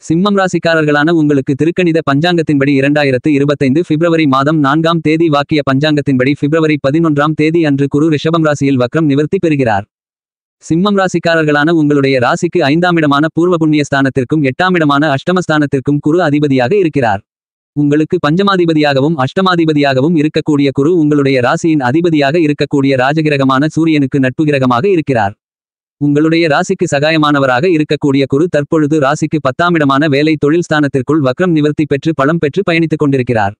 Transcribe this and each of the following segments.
சிம்மம் ராசிக்காரர்களான உங்களுக்கு திருக்கணித பஞ்சாங்கத்தின்படி 2025 பிப்ரவரி மாதம் 4ஆம் தேதி வாக்கிய பஞ்சாங்கத்தின்படி பிப்ரவரி 11ஆம் தேதி அன்று குரு ரிஷபம் ராசியில் வக்ரம் நிவர்த்தி பெறுகிறார். சிம்மம் ராசிக்காரர்களான உங்களுடைய ராசிக்கு 5ஆம் இடமான பூர்வ புண்ணியஸ்தானத்திற்கும் 8ஆம் இடமான அஷ்டமஸ்தானத்திற்கும் குரு அதிபதியாக இருக்கிறார். உங்களுக்கு பஞ்சமாதிபதியாகவும் அஷ்டமாதிபதியாகவும் இருக்கக்கூடிய குரு உங்களுடைய ராசியின் அதிபதியாக இருக்கக்கூடிய ராஜகிரகமான சூரியனுக்கு நட்பு கிரகமாக இருக்கிறார். உங்களுடைய ராசிக்கு சகாயமானவராக இருக்கக்கூடிய குரு தற்பொழுது ராசிக்கு 10ஆம் இடமான வேலை தொழில் ஸ்தானத்திற்குள் வக்ரம் நிவர்த்தி பெற்று பலம் பெற்று பயணித்துக் கொண்டிருக்கிறார்.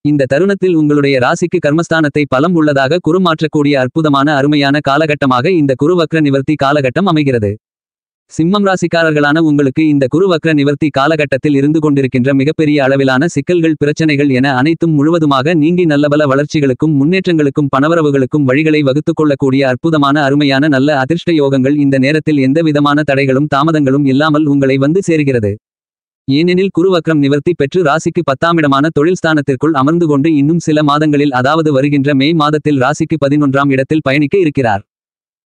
இந்த தருணத்தில் உங்களுடைய ராசிக்கு கர்மஸ்தானத்தை பலம் உள்ளதாக குரு மாற்றக்கூடிய அற்புதமான அருமையான காலகட்டமாக இந்த குரு வக்ர நிவர்த்தி காலகட்டம் அமைகிறது. சிம்மம் ராசிக்காரர்களான உங்களுக்கு இந்த குரு வக்ர நிவர்த்தி காலகட்டத்தில் இருந்து கொண்டிருக்கின்ற மிகப்பெரிய அளவிலான சிக்கல்கள் பிரச்சனைகள் என அனைத்தும் முழுவதுமாக நீங்கி நல்லபல வளர்ச்சிகளுக்கும் முன்னேற்றங்களுக்கும் பணவரவுகளுக்கும் வழிகளை வகுத்துக் கொள்ளக்கூடிய அற்புதமான அருமையான நல்ல அதிர்ஷ்ட யோகங்கள் இந்த நேரத்தில் எந்த விதமான தடைகளும் தாமதங்களும் இல்லாமல் உங்களை வந்து சேருகிறது. ஏனெனில் குரு வக்ரம் நிவர்த்தி பெற்று ராசிக்கு 10ஆம் இடமான தொழில் ஸ்தானத்திற்குள் அமர்ந்து கொண்டு இன்னும் சில மாதங்களில் அதாவது வருகின்ற மே மாதத்தில் ராசிக்கு 11ஆம் இடத்தில் பயணிக்க இருக்கிறார்.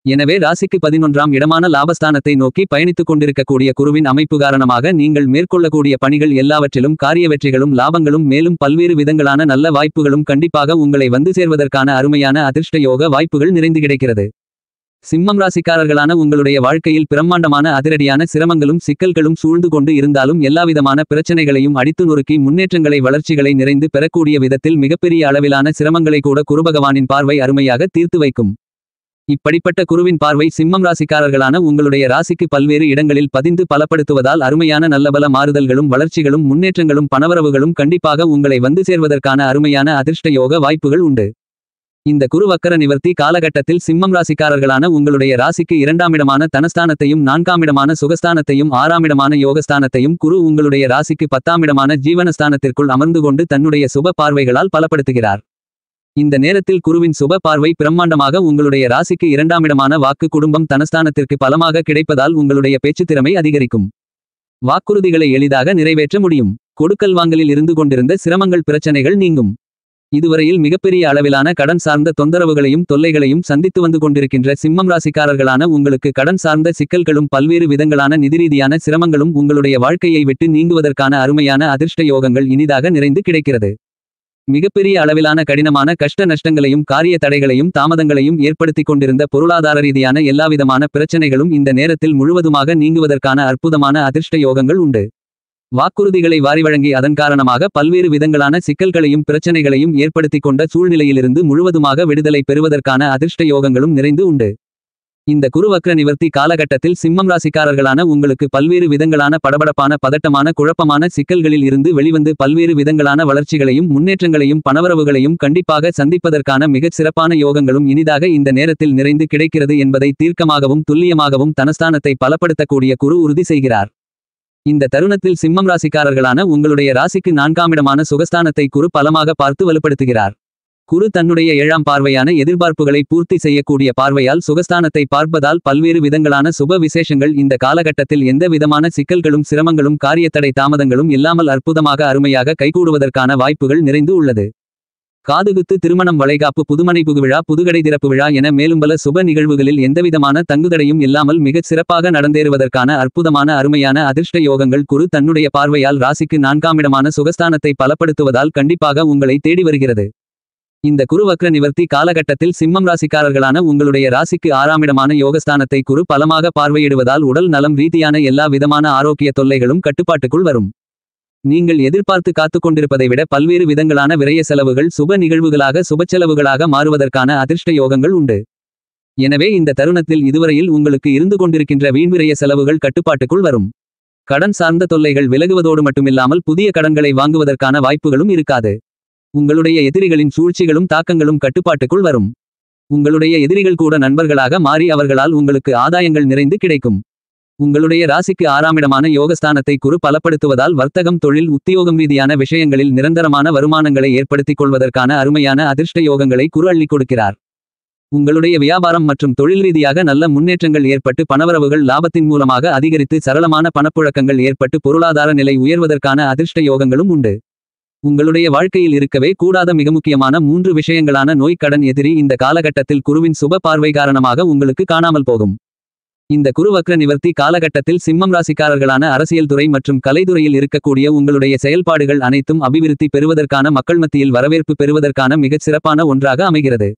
எனவே ராசிக்கு 11ஆம் இடமான லாபஸ்தானத்தை நோக்கி பயணித்துக் கொண்டிருக்கக்கூடிய குருவின் அமைப்பு காரணமாக நீங்கள் மேற்கொள்ளக்கூடிய பணிகள் எல்லாவற்றிலும் காரிய வெற்றிகளும் லாபங்களும் மேலும் பல்வேறு விதங்களான நல்ல வாய்ப்புகளும் கண்டிப்பாக உங்களை வந்து சேர்வதற்கான அருமையான அதிர்ஷ்ட யோக வாய்ப்புகள் நிறைந்து கிடைக்கிறது. சிம்மம் ராசிக்காரர்களான உங்களுடைய வாழ்க்கையில் பிரம்மாண்டமான அதிரடியான சிரமங்களும் சிக்கல்களும் சூழ்ந்து கொண்டு இருந்தாலும் எல்லாவிதமான பிரச்சனைகளையும் அடித்து நொறுக்கி முன்னேற்றங்களை வளர்ச்சிகளை நிறைந்து பெறக்கூடிய விதத்தில் மிகப்பெரிய அளவிலான சிரமங்களை கூட குருபகவானின் பார்வை அருமையாக தீர்த்து வைக்கும். இப்படிப்பட்ட குருவின் பார்வை சிம்மம் ராசிக்காரர்களான உங்களுடைய ராசிக்கு பல்வேறு இடங்களில் பதிந்து பலப்படுத்துவதால் அருமையான நல்லபல மாறுதல்களும் வளர்ச்சிகளும் முன்னேற்றங்களும் பணவரவுகளும் கண்டிப்பாக உங்களை வந்து சேர்வதற்கான அருமையான அதிர்ஷ்ட யோக வாய்ப்புகள் உண்டு. இந்த குரு வக்கர நிவர்த்தி காலகட்டத்தில் சிம்மம் ராசிக்காரர்களான உங்களுடைய ராசிக்கு 2ஆம் இடமான தனஸ்தானத்தையும் 4ஆம் இடமான சுகஸ்தானத்தையும் 6ஆம் இடமான யோகஸ்தானத்தையும் குரு உங்களுடைய ராசிக்கு 10ஆம் இடமான ஜீவனஸ்தானத்திற்குள் அமர்ந்து கொண்டு தன்னுடைய சுப பார்வைகளால் பலப்படுத்துகிறார். இந்த நேரத்தில் குருவின் சுப பார்வை பிரம்மாண்டமாக உங்களுடைய ராசிக்கு 2ஆம் இடமான வாக்கு குடும்பம் தனஸ்தானத்திற்கு பலமாக கிடைப்பதால் உங்களுடைய பேச்சு திறமை அதிகரிக்கும். வாக்குறுதிகளை எளிதாக நிறைவேற்ற முடியும். கொடுக்கல் வாங்கலில் இருந்து கொண்டிருந்த சிரமங்கள் பிரச்சனைகள் நீங்கும். இதுவரையில் மிகப்பெரிய அளவிலான கடன் சார்ந்த தொந்தரவுகளையும் தொல்லைகளையும் சந்தித்து வந்து கொண்டிருக்கின்ற சிம்மம் ராசிக்காரர்களான உங்களுக்கு கடன் சார்ந்த சிக்கல்களும் பல்வேறு விதங்களான நிதிரீதியான சிரமங்களும் உங்களுடைய வாழ்க்கையை விட்டு நீங்குவதற்கான அருமையான அதிர்ஷ்ட யோகங்கள் இனிதாக நிறைந்து கிடைக்கிறது. மிகப்பெரிய அளவிலான கடினமான கஷ்ட நஷ்டங்களையும் காரிய தடைகளையும் தாமதங்களையும் ஏற்படுத்திக் கொண்டிருந்த பொருளாதார ரீதியான எல்லாவிதமான பிரச்சனைகளும் இந்த நேரத்தில் முழுவதுமாக நீங்குவதற்கான அற்புதமான அதிர்ஷ்ட யோகங்கள் உண்டு. வாக்குறுதிகளை வாரி வழங்கி அதன் காரணமாக பல்வேறு விதங்களான சிக்கல்களையும் பிரச்சனைகளையும் ஏற்படுத்திக் கொண்ட சூழ்நிலையிலிருந்து முழுவதுமாக விடுதலை பெறுவதற்கான அதிர்ஷ்ட யோகங்களும் நிறைந்து உண்டு. இந்த குருவக்ர நிவர்த்தி காலகட்டத்தில் சிம்மம் ராசிக்காரர்களான உங்களுக்கு பல்வேறு விதங்களான படபடப்பான பதட்டமான குழப்பமான சிக்கல்களில் இருந்து வெளிவந்து பல்வேறு விதங்களான வளர்ச்சிகளையும் முன்னேற்றங்களையும் பணவரவுகளையும் கண்டிப்பாக சந்திப்பதற்கான மிகச் சிறப்பான யோகங்களும் இனிதாக இந்த நேரத்தில் நிறைந்து கிடைக்கிறது என்பதை தீர்க்கமாகவும் துல்லியமாகவும் தனஸ்தானத்தை பலப்படுத்தக்கூடிய குரு உறுதி செய்கிறார். இந்த தருணத்தில் சிம்மம் ராசிக்காரர்களான உங்களுடைய ராசிக்கு 4ஆம் இடமான சுகஸ்தானத்தை குரு பலமாக பார்த்து வலுப்படுத்துகிறார். குரு தன்னுடைய 7ஆம் பார்வையான எதிர்பார்ப்புகளை பூர்த்தி செய்யக்கூடிய பார்வையால் சுகஸ்தானத்தை பார்ப்பதால் பல்வேறு விதங்களான சுப விசேஷங்கள் இந்த காலகட்டத்தில் எந்த விதமான சிக்கல்களும் சிரமங்களும் காரியத்தடை தாமதங்களும் இல்லாமல் அற்புதமாக அருமையாக கைகூடுவதற்கான வாய்ப்புகள் நிறைந்து உள்ளது. காதுகுத்து திருமணம் வளைகாப்பு புதுமனை புகுவிழா புதுகடை திறப்பு விழா என மேலும் பல சுப நிகழ்வுகளில் எந்தவிதமான தங்குதடையும் இல்லாமல் மிகச் சிறப்பாக நடந்தேறுவதற்கான அற்புதமான அருமையான அதிர்ஷ்ட யோகங்கள் குரு தன்னுடைய பார்வையால் ராசிக்கு 4ஆம் இடமான சுகஸ்தானத்தை பலப்படுத்துவதால் கண்டிப்பாக உங்களை தேடி வருகிறது. இந்த குரு வக்ர நிவர்த்தி காலகட்டத்தில் சிம்மம் ராசிக்காரர்களான உங்களுடைய ராசிக்கு 6ஆம் இடமான யோகஸ்தானத்தை குரு பலமாக பார்வையிடுவதால் உடல் நலம் ரீதியான எல்லா விதமான ஆரோக்கிய தொல்லைகளும் கட்டுப்பாட்டுக்குள் வரும். நீங்கள் எதிர்பார்த்து காத்துக் கொண்டிருப்பதை விட பல்வேறு விதங்களான விரய செலவுகள் சுப நிகழ்வுகளாக சுபச்செலவுகளாக மாறுவதற்கான அதிர்ஷ்ட யோகங்கள் உண்டு. எனவே இந்த தருணத்தில் இதுவரையில் உங்களுக்கு இருந்து கொண்டிருக்கின்ற வீண்விரய செலவுகள் கட்டுப்பாட்டுக்குள் வரும். கடன் சார்ந்த தொல்லைகள் விலகுவதோடு மட்டுமில்லாமல் புதிய கடன்களை வாங்குவதற்கான வாய்ப்புகளும் இருக்காது. உங்களுடைய எதிரிகளின் சூழ்ச்சிகளும் தாக்கங்களும் கட்டுப்பாட்டுக்குள் வரும். உங்களுடைய எதிரிகள் கூட நண்பர்களாக மாறி அவர்களால் உங்களுக்கு ஆதாயங்கள் நிறைந்து கிடைக்கும். உங்களுடைய ராசிக்கு 6ஆம் இடமான யோகஸ்தானத்தை குரு பலப்படுத்துவதால் வர்த்தகம் தொழில் உத்தியோகம் ரீதியான விஷயங்களில் நிரந்தரமான வருமானங்களை ஏற்படுத்திக் கொள்வதற்கான அருமையான அதிர்ஷ்ட யோகங்களை குரு அள்ளிக் கொடுக்கிறார். உங்களுடைய வியாபாரம் மற்றும் தொழில் ரீதியாக நல்ல முன்னேற்றங்கள் ஏற்பட்டு பணவரவுகள் லாபத்தின் மூலமாக அதிகரித்து சரளமான பணப்புழக்கங்கள் ஏற்பட்டு பொருளாதார நிலை உயர்வதற்கான அதிர்ஷ்ட யோகங்களும் உண்டு. உங்களுடைய வாழ்க்கையில் இருக்கவே கூடாத மிக முக்கியமான 3 விஷயங்களான நோய் கடன் எதிரி இந்த காலகட்டத்தில் குருவின் சுப பார்வை காரணமாக உங்களுக்கு காணாமல் போகும். இந்த குரு வக்ர நிவர்த்தி காலகட்டத்தில் சிம்மம் ராசிக்காரர்களான அரசியல் துறை மற்றும் கலைத்துறையில் இருக்கக்கூடிய உங்களுடைய செயல்பாடுகள் அனைத்தும் அபிவிருத்தி பெறுவதற்கான மக்கள் மத்தியில் வரவேற்பு பெறுவதற்கான மிகச் சிறப்பான ஒன்றாக அமைகிறது.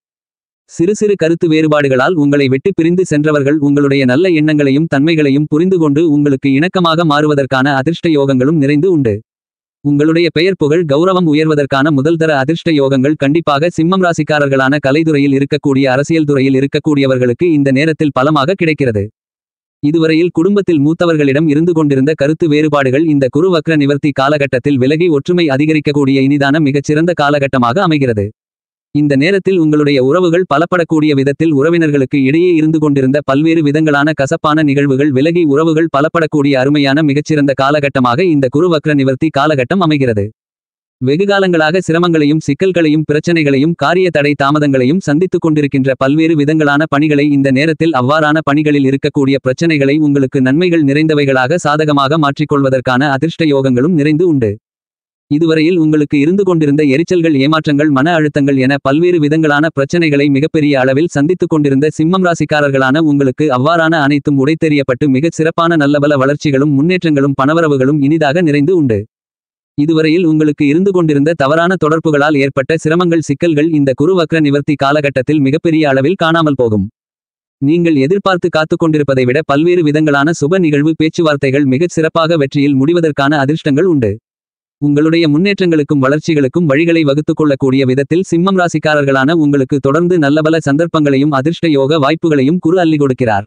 சிறு சிறு கருத்து வேறுபாடுகளால் உங்களை விட்டு பிரிந்து சென்றவர்கள் உங்களுடைய நல்ல எண்ணங்களையும் தன்மைகளையும் புரிந்து கொண்டு உங்களுக்கு இணக்கமாக மாறுவதற்கான அதிர்ஷ்ட யோகங்களும் நிறைந்து உண்டு. உங்களுடைய பெயர் புகழ் கௌரவம் உயர்வதற்கான முதல்தர அதிர்ஷ்ட யோகங்கள் கண்டிப்பாக சிம்மம் ராசிக்காரர்களான கலைத்துறையில் இருக்கக்கூடிய அரசியல் துறையில் இருக்கக்கூடியவர்களுக்கு இந்த நேரத்தில் பலமாக கிடைக்கிறது. இதுவரையில் குடும்பத்தில் மூத்தவர்களிடம் இருந்து கொண்டிருந்த கருத்து வேறுபாடுகள் இந்த குரு வக்ர நிவர்த்தி காலகட்டத்தில் விலகி ஒற்றுமை அதிகரிக்கக்கூடிய இனிதான மிகச்சிறந்த காலகட்டமாக அமைகிறது. இந்த நேரத்தில் உங்களுடைய உறவுகள் பலப்படக்கூடிய விதத்தில் உறவினர்களுக்கு இடையே இருந்து கொண்டிருந்த பல்வேறு விதங்களான கசப்பான நிகழ்வுகள் விலகி உறவுகள் பலப்படக்கூடிய அருமையான மிகச்சிறந்த காலகட்டமாக இந்த குரு வக்ர நிவர்த்தி காலகட்டம் அமைகிறது. வெகுகாலங்களாக சிரமங்களையும் சிக்கல்களையும் பிரச்சனைகளையும் காரிய தடை தாமதங்களையும் சந்தித்துக் கொண்டிருக்கின்ற பல்வேறு விதங்களான பணிகளை இந்த நேரத்தில் அவ்வாறான பணிகளில் இருக்கக்கூடிய பிரச்சனைகளை உங்களுக்கு நன்மைகள் நிறைந்தவைகளாக சாதகமாக மாற்றிக்கொள்வதற்கான அதிர்ஷ்ட யோகங்களும் நிறைந்து உண்டு. இதுவரையில் உங்களுக்கு இருந்து கொண்டிருந்த எரிச்சல்கள் ஏமாற்றங்கள் மன அழுத்தங்கள் என பல்வேறு விதங்களான பிரச்சனைகளை மிகப்பெரிய அளவில் சந்தித்துக் கொண்டிருந்த சிம்மம் ராசிக்காரர்களான உங்களுக்கு அவ்வாறான அனைத்தும் உடைத்தெறியப்பட்டு மிகச் சிறப்பான நல்லபல வளர்ச்சிகளும் முன்னேற்றங்களும் பணவரவுகளும் இனிதாக நிறைந்து உண்டு. இதுவரையில் உங்களுக்கு இருந்து கொண்டிருந்த தவறான தொடர்புகளால் ஏற்பட்ட சிரமங்கள் சிக்கல்கள் இந்த குரு வக்ர நிவர்த்தி காலகட்டத்தில் மிகப்பெரிய அளவில் காணாமல் போகும். நீங்கள் எதிர்பார்த்து காத்துக் கொண்டிருப்பதை விட பல்வேறு விதங்களான சுப நிகழ்வு பேச்சுவார்த்தைகள் மிகச் சிறப்பாக வெற்றியில் முடிவதற்கான அதிர்ஷ்டங்கள் உண்டு. உங்களுடைய முன்னேற்றங்களுக்கும் வளர்ச்சிகளுக்கும் வழிகளை வகுத்துக் கொள்ளக்கூடிய விதத்தில் சிம்மம் ராசிக்காரர்களான உங்களுக்கு தொடர்ந்து நல்லபல சந்தர்ப்பங்களையும் அதிர்ஷ்ட யோக வாய்ப்புகளையும் குரு அள்ளி கொடுக்கிறார்.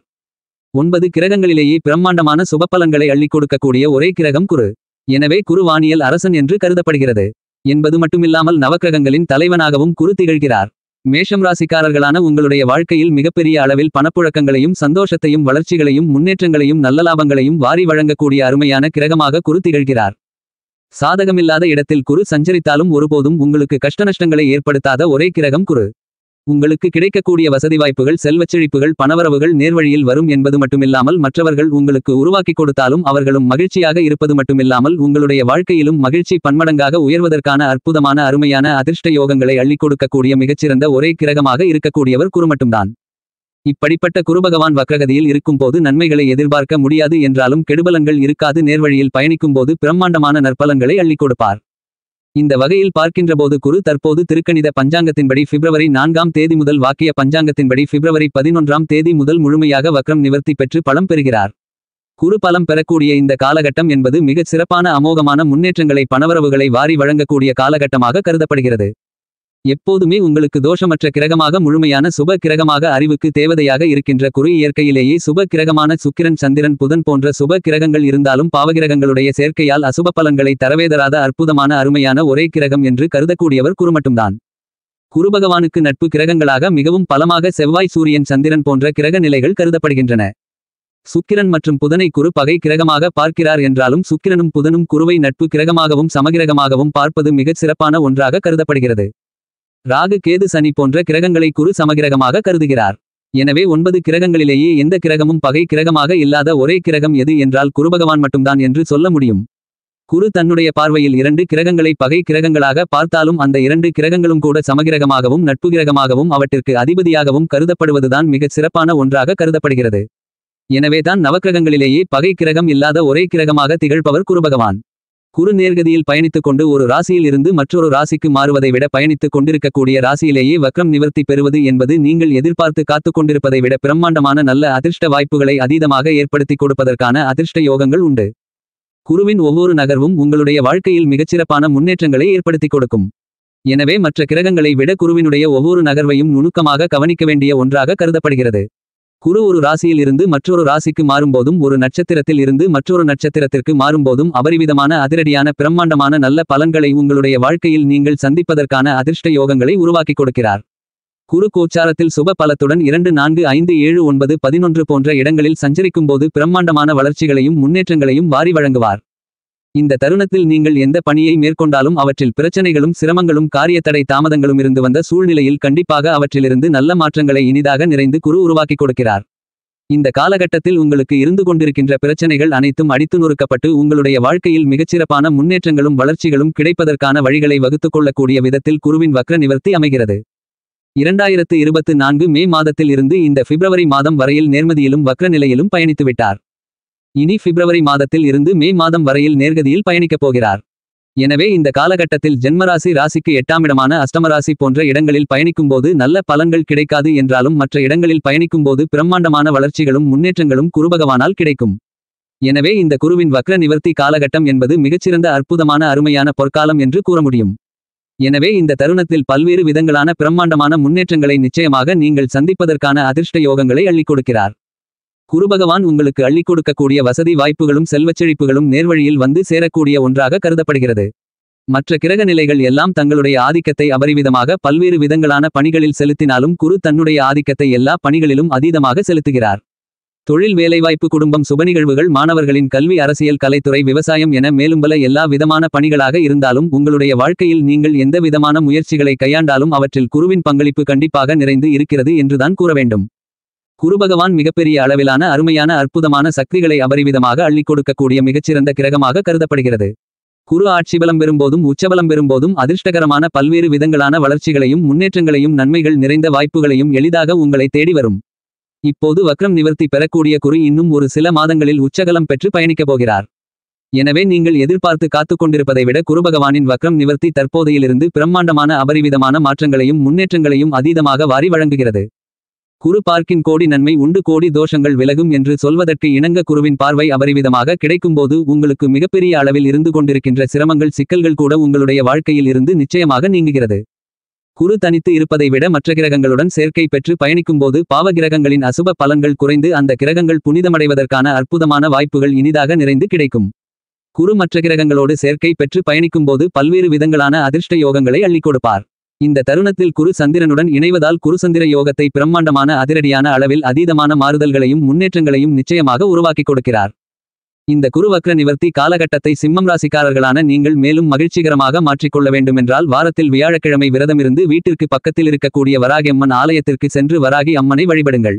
9 கிரகங்களிலேயே பிரம்மாண்டமான சுபப்பலன்களை அள்ளி கொடுக்கக்கூடிய ஒரே கிரகம் குரு. எனவே குரு வானியல் அரசன் என்று கருதப்படுகிறது என்பது மட்டுமில்லாமல் நவக்கிரகங்களின் தலைவனாகவும் குரு திகழ்கிறார். மேஷம் ராசிக்காரர்களான உங்களுடைய வாழ்க்கையில் மிகப்பெரிய அளவில் பணப்புழக்கங்களையும் சந்தோஷத்தையும் வளர்ச்சிகளையும் முன்னேற்றங்களையும் நல்ல லாபங்களையும் வாரி வழங்கக்கூடிய அருமையான கிரகமாக குரு திகழ்கிறார். சாதகமில்லாத இடத்தில் குரு சஞ்சரித்தாலும் ஒருபோதும் உங்களுக்கு கஷ்டநஷ்டங்களை ஏற்படுத்தாத ஒரே கிரகம் குரு. உங்களுக்கு கிடைக்கக்கூடிய வசதி வாய்ப்புகள் செல்வச்செழிப்புகள் பணவரவுகள் நேர்வழியில் வரும் என்பது மட்டுமில்லாமல் மற்றவர்கள் உங்களுக்கு உருவாக்கி கொடுத்தாலும் அவர்களும் மகிழ்ச்சியாக இருப்பது மட்டுமில்லாமல் உங்களுடைய வாழ்க்கையிலும் மகிழ்ச்சி பன்மடங்காக உயர்வதற்கான அற்புதமான அருமையான அதிர்ஷ்ட யோகங்களை அள்ளிக் கொடுக்கக்கூடிய மிகச்சிறந்த ஒரே கிரகமாக இருக்கக்கூடியவர் குரு மட்டும்தான். இப்படிப்பட்ட குருபகவான் வக்ரகதியில் இருக்கும்போது நன்மைகளை எதிர்பார்க்க முடியாது என்றாலும் கெடுபலன்கள் இருக்காது. நேர்வழியில் பயணிக்கும்போது பிரம்மாண்டமான நற்பலன்களை அள்ளிக் கொடுப்பார். இந்த வகையில் பார்க்கின்றபோது குரு தற்போது திருக்கணித பஞ்சாங்கத்தின்படி பிப்ரவரி 4ஆம் தேதி முதல் வாக்கிய பஞ்சாங்கத்தின்படி பிப்ரவரி 11ஆம் தேதி முதல் முழுமையாக வக்ரம் நிவர்த்தி பெற்று பலம் பெறுகிறார். குரு பலம் பெறக்கூடிய இந்த காலகட்டம் என்பது மிகச் சிறப்பான அமோகமான முன்னேற்றங்களை பணவரவுகளை வாரி வழங்கக்கூடிய காலகட்டமாக கருதப்படுகிறது. எப்போதுமே உங்களுக்கு தோஷமற்ற கிரகமாக முழுமையான சுப கிரகமாக அறிவுக்கு தேவதையாக இருக்கின்ற குரு இயற்கையிலேயே சுப கிரகமான சுக்கிரன் சந்திரன் புதன் போன்ற சுப கிரகங்கள் இருந்தாலும் பாவகிரகங்களுடைய சேர்க்கையால் அசுப பலன்களை தரவேதராத அற்புதமான அருமையான ஒரே கிரகம் என்று கருதக்கூடியவர் குரு மட்டும்தான். குரு பகவானுக்கு நட்பு கிரகங்களாக மிகவும் பலமாக செவ்வாய் சூரியன் சந்திரன் போன்ற கிரக நிலைகள் கருதப்படுகின்றன. சுக்கிரன் மற்றும் புதனை குரு பகை கிரகமாக பார்க்கிறார் என்றாலும் சுக்கிரனும் புதனும் குருவை நட்பு கிரகமாகவும் சமகிரகமாகவும் பார்ப்பது மிகச் சிறப்பான ஒன்றாக கருதப்படுகிறது. ராகு கேது சனி போன்ற கிரகங்களை குரு சமகிரகமாக கருதுகிறார். எனவே 9 கிரகங்களிலேயே எந்த கிரகமும் பகை கிரகமாக இல்லாத ஒரே கிரகம் எது என்றால் குருபகவான் மட்டும்தான் என்று சொல்ல முடியும். குரு தன்னுடைய பார்வையில் 2 கிரகங்களை பகை கிரகங்களாக பார்த்தாலும் அந்த 2 கிரகங்களும் கூட சமகிரகமாகவும் நட்பு கிரகமாகவும் அவற்றிற்கு அதிபதியாகவும் கருதப்படுவதுதான் மிகச் சிறப்பான ஒன்றாக கருதப்படுகிறது. எனவேதான் நவக்கிரகங்களிலேயே பகை கிரகம் இல்லாத ஒரே கிரகமாக திகழ்பவர் குருபகவான். குரு நேர்கதியில் பயணித்துக் கொண்டு ஒரு ராசியில் இருந்து மற்றொரு ராசிக்கு மாறுவதை விட பயணித்துக் கொண்டிருக்கக்கூடிய ராசியிலேயே வக்ரம் நிவர்த்தி பெறுவது என்பது நீங்கள் எதிர்பார்த்து காத்துக் கொண்டிருப்பதை விட பிரம்மாண்டமான நல்ல அதிர்ஷ்ட வாய்ப்புகளை அதீதமாக ஏற்படுத்திக் கொடுப்பதற்கான அதிர்ஷ்ட யோகங்கள் உண்டு. குருவின் ஒவ்வொரு நகர்வும் உங்களுடைய வாழ்க்கையில் மிகச்சிறப்பான முன்னேற்றங்களை ஏற்படுத்திக் கொடுக்கும். எனவே மற்ற கிரகங்களை விட குருவினுடைய ஒவ்வொரு நகர்வையும் நுணுக்கமாக கவனிக்க வேண்டிய ஒன்றாக கருதப்படுகிறது. குரு ஒரு ராசியில் இருந்து மற்றொரு ராசிக்கு மாறும்போதும் ஒரு நட்சத்திரத்தில் இருந்து மற்றொரு நட்சத்திரத்திற்கு மாறும்போதும் அபரிவிதமான அதிரடியான பிரம்மாண்டமான நல்ல பலன்களை உங்களுடைய வாழ்க்கையில் நீங்கள் சந்திப்பதற்கான அதிர்ஷ்ட யோகங்களை உருவாக்கிக் கொடுக்கிறார். குரு கோச்சாரத்தில் சுப பலத்துடன் 2 4 5 7 9 11 போன்ற இடங்களில் சஞ்சரிக்கும்போது பிரம்மாண்டமான வளர்ச்சிகளையும் முன்னேற்றங்களையும் வாரி வழங்குவார். இந்த தருணத்தில் நீங்கள் எந்த பணியை மேற்கொண்டாலும் அவற்றில் பிரச்சனைகளும் சிரமங்களும் காரிய தடை தாமதங்களும் இருந்து வந்த சூழ்நிலையில் கண்டிப்பாக அவற்றிலிருந்து நல்ல மாற்றங்களை இனிதாக நிறைந்து குரு உருவாக்கிக் கொடுக்கிறார். இந்த காலகட்டத்தில் உங்களுக்கு இருந்து கொண்டிருக்கின்ற பிரச்சனைகள் அனைத்தும் அடித்து நொறுக்கப்பட்டு உங்களுடைய வாழ்க்கையில் மிகச்சிறப்பான முன்னேற்றங்களும் வளர்ச்சிகளும் கிடைப்பதற்கான வழிகளை வகுத்துக் கொள்ளக்கூடிய விதத்தில் குருவின் வக்ர நிவர்த்தி அமைகிறது. 2024 மே மாதத்தில் இருந்து இந்த பிப்ரவரி மாதம் வரையில் நேர்மதியிலும் வக்ர நிலையிலும் பயணித்துவிட்டார். இனி பிப்ரவரி மாதத்தில் இருந்து மே மாதம் வரையில் நேர்கதியில் பயணிக்கப் போகிறார். எனவே இந்த காலகட்டத்தில் ஜென்மராசி ராசிக்கு 8ஆம் இடமான அஷ்டமராசி போன்ற இடங்களில் பயணிக்கும்போது நல்ல பலன்கள் கிடைக்காது என்றாலும் மற்ற இடங்களில் பயணிக்கும்போது பிரம்மாண்டமான வளர்ச்சிகளும் முன்னேற்றங்களும் குருபகவானால் கிடைக்கும். எனவே இந்த குருவின் வக்ர நிவர்த்தி காலகட்டம் என்பது மிகச்சிறந்த அற்புதமான அருமையான பொற்காலம் என்று கூற முடியும். எனவே இந்த தருணத்தில் பல்வேறு விதங்களான பிரம்மாண்டமான முன்னேற்றங்களை நிச்சயமாக நீங்கள் சந்திப்பதற்கான அதிர்ஷ்ட யோகங்களை அள்ளிக் கொடுக்கிறார். குருபகவான் உங்களுக்கு அள்ளிக் கொடுக்கக்கூடிய வசதி வாய்ப்புகளும் செல்வச்செழிப்புகளும் நேர்வழியில் வந்து சேரக்கூடிய ஒன்றாக கருதப்படுகிறது. மற்ற கிரக நிலைகள் எல்லாம் தங்களுடைய ஆதிக்கத்தை அபரிவிதமாக பல்வேறு விதங்களான பணிகளில் செலுத்தினாலும் குரு தன்னுடைய ஆதிக்கத்தை எல்லா பணிகளிலும் அதீதமாக செலுத்துகிறார். தொழில், வேலைவாய்ப்பு, குடும்பம், சுபநிகழ்வுகள், மாணவர்களின் கல்வி, அரசியல், கலைத்துறை, விவசாயம் என மேலும்பல எல்லா விதமான பணிகளாக இருந்தாலும் உங்களுடைய வாழ்க்கையில் நீங்கள் எந்த விதமான முயற்சிகளை கையாண்டாலும் அவற்றில் குருவின் பங்களிப்பு கண்டிப்பாக நிறைந்து இருக்கிறது என்றுதான் கூற வேண்டும். குருபகவான் மிகப்பெரிய அளவிலான அருமையான அற்புதமான சக்திகளை அபரிவிதமாக அள்ளிக் கொடுக்கக்கூடிய மிகச்சிறந்த கிரகமாக கருதப்படுகிறது. குரு ஆட்சிபலம் பெறும்போதும் உச்சபலம் பெறும்போதும் அதிர்ஷ்டகரமான பல்வேறு விதங்களான வளர்ச்சிகளையும் முன்னேற்றங்களையும் நன்மைகள் நிறைந்த வாய்ப்புகளையும் எளிதாக உங்களை தேடி வரும். இப்போது வக்ரம் நிவர்த்தி பெறக்கூடிய குரு இன்னும் ஒரு சில மாதங்களில் உச்சகலம் பெற்று பயணிக்கப் போகிறார். எனவே நீங்கள் எதிர்பார்த்து காத்துக் கொண்டிருப்பதை விட குருபகவானின் வக்ரம் நிவர்த்தி தற்போதையிலிருந்து பிரம்மாண்டமான அபரிவிதமான மாற்றங்களையும் முன்னேற்றங்களையும் அதீதமாக வாரி வழங்குகிறது. குரு பார்க்கின் கோடி நன்மை உண்டு கோடி தோஷங்கள் விலகும் என்று சொல்வதற்கு இணங்க குருவின் பார்வை அபரிவிதமாக கிடைக்கும்போது உங்களுக்கு மிகப்பெரிய அளவில் இருந்து கொண்டிருக்கின்ற சிரமங்கள், சிக்கல்கள் கூட உங்களுடைய வாழ்க்கையில் இருந்து நிச்சயமாக நீங்குகிறது. குரு தனித்து இருப்பதை விட மற்ற கிரகங்களுடன் சேர்க்கை பெற்று பயணிக்கும்போது பாவ கிரகங்களின் அசுப பலன்கள் குறைந்து அந்த கிரகங்கள் புனிதமடைவதற்கான அற்புதமான வாய்ப்புகள் இனிதாக நிறைந்து கிடைக்கும். குரு மற்ற கிரகங்களோடு சேர்க்கை பெற்று பயணிக்கும்போது பல்வேறு விதங்களான அதிர்ஷ்ட யோகங்களை அள்ளிக் கொடுப்பார். இந்த தருணத்தில் குரு சந்திரனுடன் இணைவதால் குருசந்திர யோகத்தை பிரம்மாண்டமான அதிரடியான அளவில் அதீதமான மாறுதல்களையும் முன்னேற்றங்களையும் நிச்சயமாக உருவாக்கிக் கொடுக்கிறார். இந்த குரு வக்ர நிவர்த்தி காலகட்டத்தை சிம்மம் ராசிக்காரர்களான நீங்கள் மேலும் மகிழ்ச்சிகரமாக மாற்றிக்கொள்ள வேண்டுமென்றால் வாரத்தில் வியாழக்கிழமை விரதமிருந்து வீட்டிற்கு பக்கத்தில் இருக்கக்கூடிய வராகி அம்மன் ஆலயத்திற்கு சென்று வராகி அம்மனை வழிபடுங்கள்.